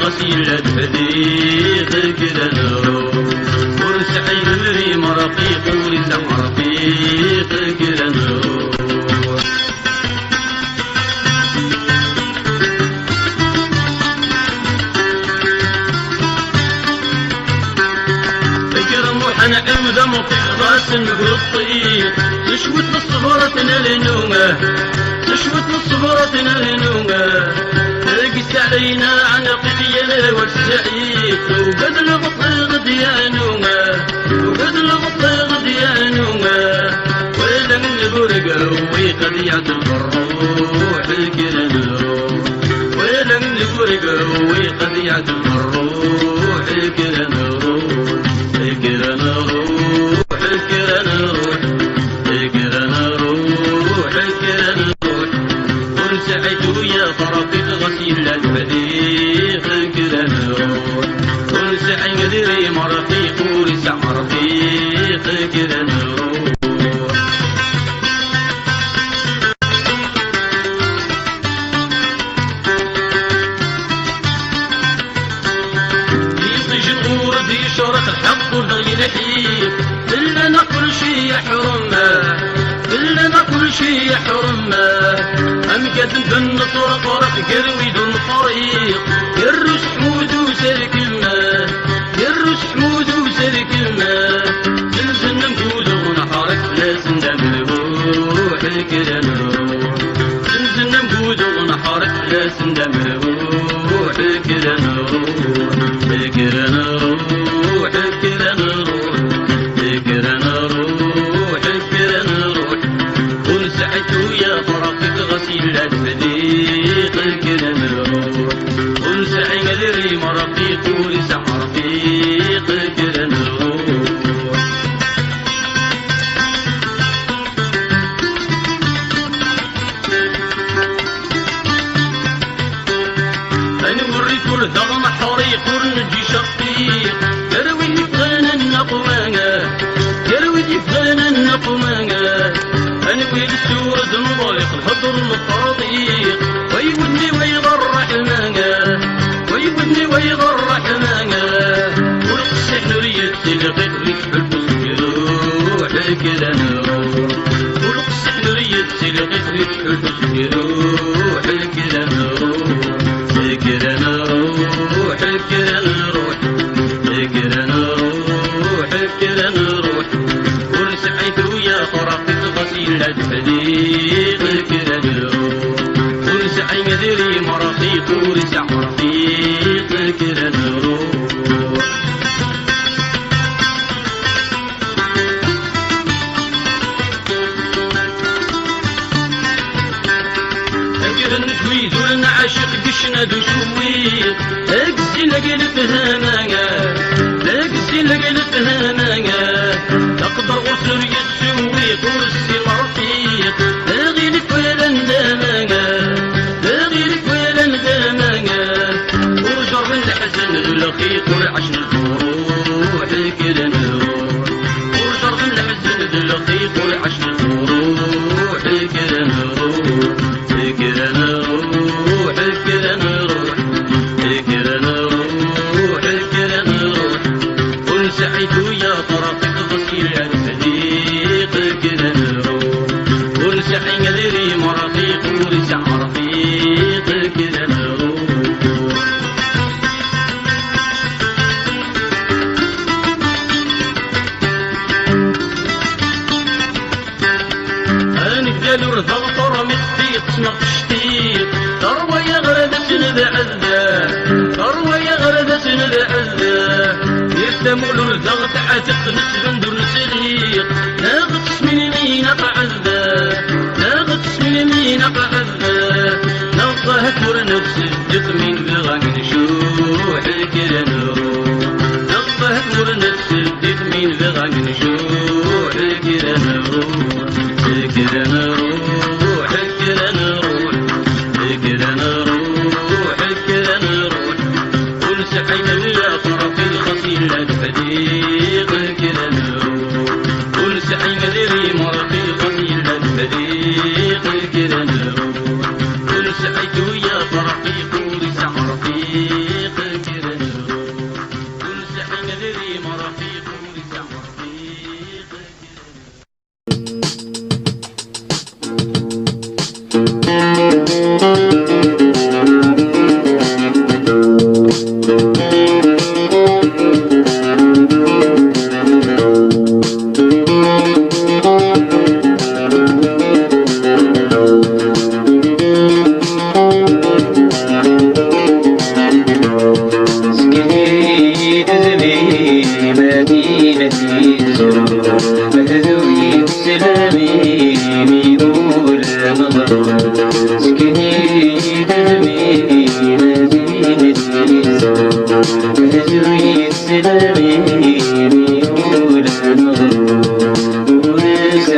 غسيل الحديد كده نروح ورسعي نري مرقيق ورسع مرقيق كده نروح انا امذا مطيق راس الطيق تشوت الصبرتنا لنومه تشوت الصبرتنا لنومه تقس علينا عن قضية والسعيد وقد البطل غديانومه وقد البطل غديانومه ولا من البرق وقد يعدل الروح كده نروح ولا من البرق وقد يعدل الروح كده نروح كده نروح كده نروح كده نروح كده نروح ونسعد ويا طرفي غسيل الحديق كده نروح ونسعد مدري مرفيق ورسع مرفيق كده نروح شرط الحق وبغي نحيي إلا كل شي يحرمه إلا كل شي يحرمه أمجد بن طرق قروي دون طريق يرس حمود وسلك الماء يرس حمود وسلك الماء زلزل نمجود ونحرك لازم نمروح كده نروح زلزل نمجود ونحرك لازم نمروح كده نروح كده نروح كده نروح كده نروح كده نروح ونسعد ويا فرقك غسيل الحديق كده نروح ونسعد مدري مرقيق ورسع مرقيق كده نروح أنا وريت ورثغم حريق ورنجي شقيق يروي فغانا النقمانة يروي فغانا النقمانة أنا ويل السورة نضايق الهضر الطريق ويودني ويضر حمانة ويودني ويضر حمانة ورقص حنرية تلقيق ريح الروح كده نروح ورقص حنرية تلقيق ريح الروح كده نروح كده نروح كده نروح كده نروح كده نروح ونسعد ويا طرقة غسيل الحديق كده نروح ونسعد مدري مرقيق ورسع مرقيق كده نروح نجويد ولنا عاشق قشنا دوشويد اقسي لقل فهمانا اقسي لقل فهمانا تقدر غسر يتسوي قرسي مرفيق اغيلك ولا ندامانا اغيلك ولا ندامانا ورجر من الحزن الخيط والعشن الفروح كده نروح ورجر من الحزن الخيط والعشن الفروح كده نروح كده نروح كده نروح كده نروح كده نروح ونسعد ويا طرفك غسيل الحديق كده نروح ونسعد مدري مرقيق ورسع مرقيق كده نروح أنا قالوا ضغطر متيق نقشتيق تروى يا غردة ذعذا تروى يا غردة ذعذا يفتموا له الضغط عاتق نسبندر نسريق ناغطس من يمين قعذا ناغطس من يمين قعذا نغطهت ور نفس الدق من بغن نشوح كده نروح نغطهت ور نفس الدق من بغن نشوح كده نروح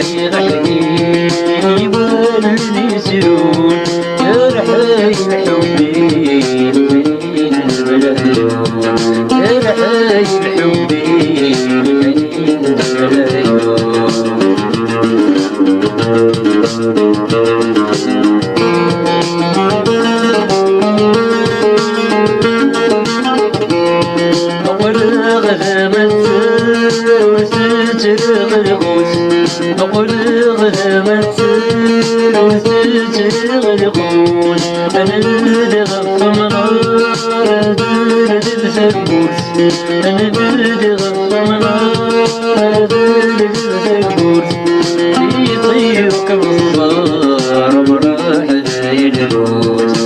سايغ حكي واللي يسرون يا رحاي حبي من البلاد يا رحاي حبي من البلاد أقول غلمت وسجل القول أنا اللي غفم غارد الفردوس أنا اللي غفم غارد الفردوس يطيرك مصدر مراحل يلبوس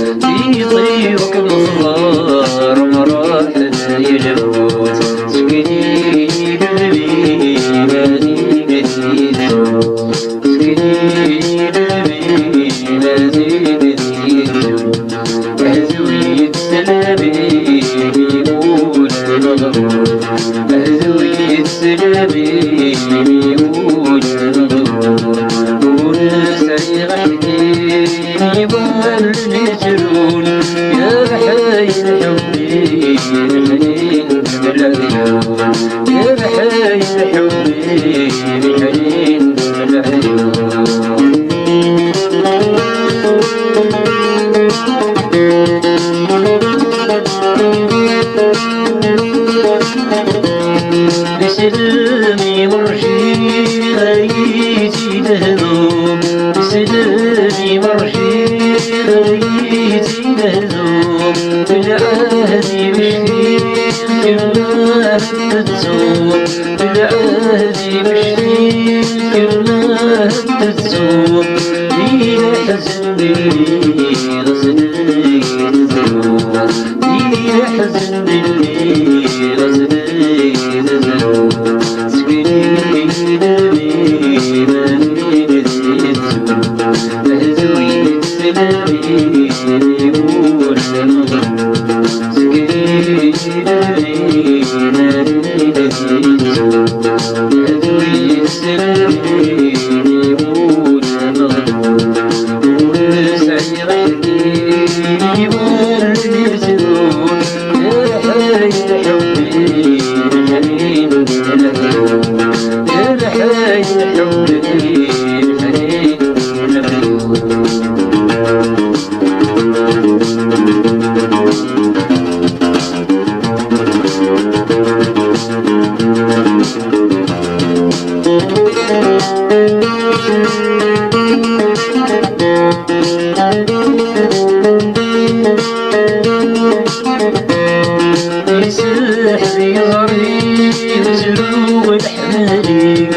يطيرك مصدر مراحل يلبوس سكني قلبي باني بسلامي مرشي غايتي لهذوم بسلامي مرشي غايتي لهذوم بالعهد مشتي كما تتزوم بالعهد مشتي كما تتزوم إلى حزن اللي غزلي تزوم إلى حزن اللي غزلي تزوم سكني دمي ماني نسيت أهزوي سلامي يقول نظر سكني دمي ماني نسيت أهزوي سلامي يقول نظر ورسعي غيري يقول يسرون يا حي حبي الحنين يا حي حبي الحنين يسلح لي ظري وزلوب الحمالي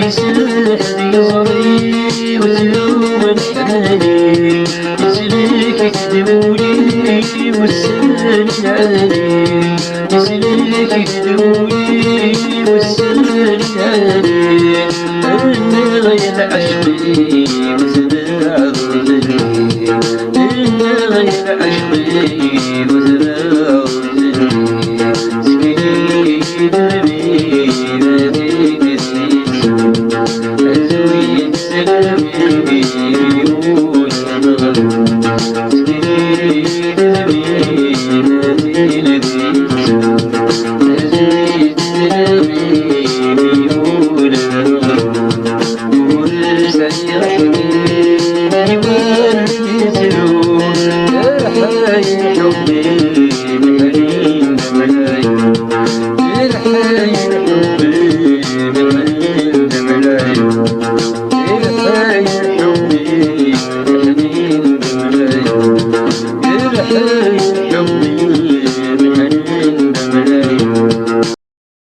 يسلح لي ظري وزلوب الحمالي يسلك يكذبولي والسلام علي يسلك يكذبولي والسلام علي أنا غير عشقي وزباع ظلمي أنا غير عشقي وزباع حبي